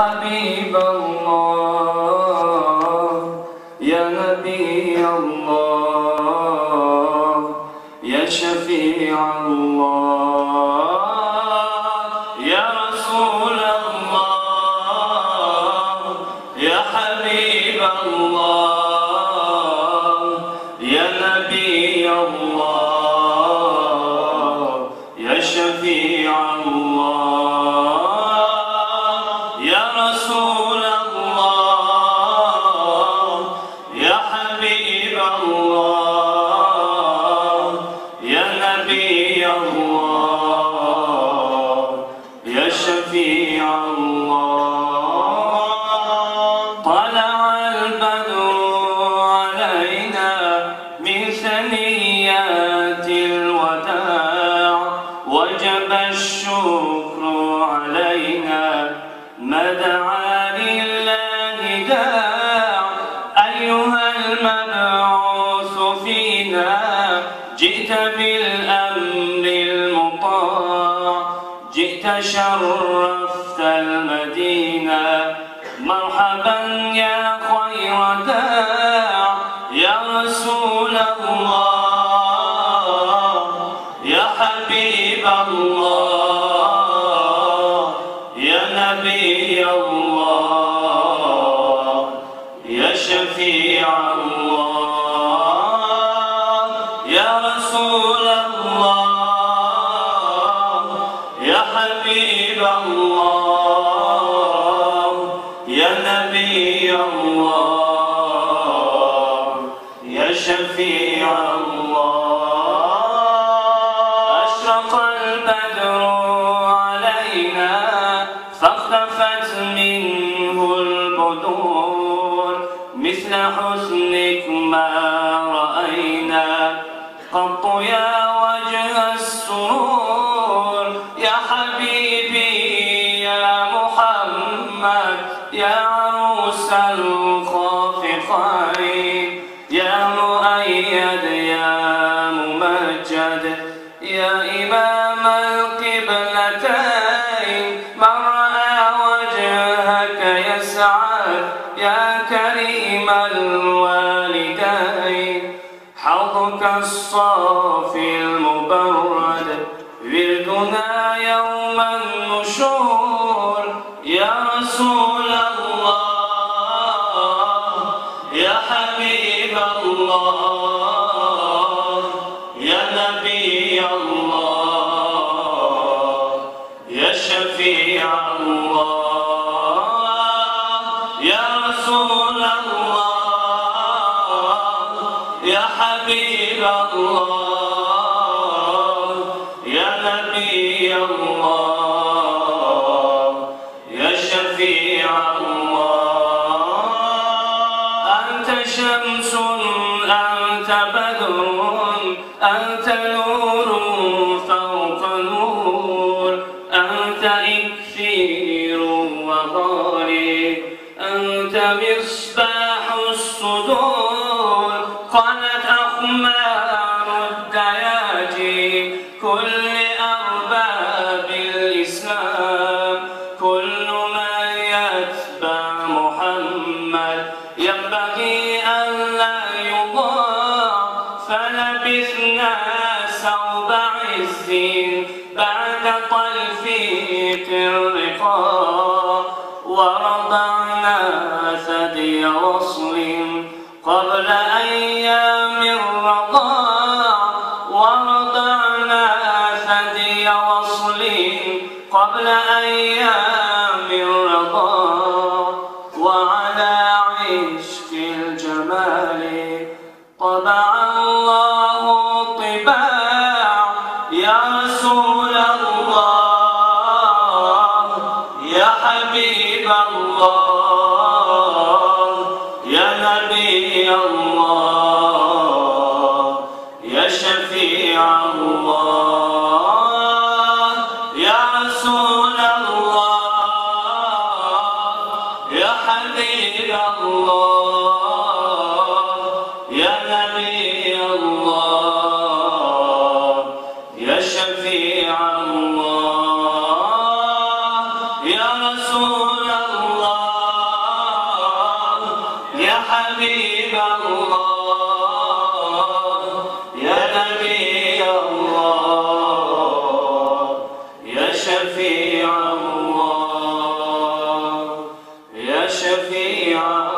حبيب الله يا نبي الله يا شفيع الله يا رسول الله يا حبيب الله يا نبي الله يا شفيع الله يا رسول الله يا حبيب الله يا نبي الله يا شفيع الله طلع البدر علينا من ثنيات الوداع وجب الشكر علينا ما دعا لله داع أيها المبعوث فينا جئت بالأمر المطاع جئت شرفت المدينة مرحبا يا خير داع يا رسول الله يا حبيب الله يا نبي الله يا شفيع الله يا رسول الله يا حبيب الله يا نبي الله يا شفيع الله أشرق البدر علينا فاختفت منه البدور مثل حسنك ما رأينا قط يا وجه السرور يا حبيبي يا محمد يا عروس الخافقين يا مؤيد يا ممجد يا إمام القبلتين من رأى وجهك يسعد يا كريم الوالدين حوضك الصافي المبرد وردنا يوم النشور يا رسول الله يا حبيب الله يا نبي الله يا شفيع الله يا رسول الله يا حبيب الله يا نبي الله يا شفيع الله أنت شمس أنت بدر أنت نور فوق نور أنت إكثير وغالي أنت مصباح الصدور قالت أخمار الدياجي كل أرباب الإسلام كل من يتبع محمد ينبغي أن لا يضاع فلبثنا ثوب عز بعد تلفيق الرقاب ورضعنا ثدي وصل قبل أيام الرضاع ورضعنا ثدي وصل قبل أيام الرضاع وعلى عشق الجمال طبع الله طباع يا رسول الله يا حبيب الله يا نبي الله يا شفيع الله يا رسول الله يا حبيب الله يا نبي الله يا شفيع الله يا رسول الله شفيعا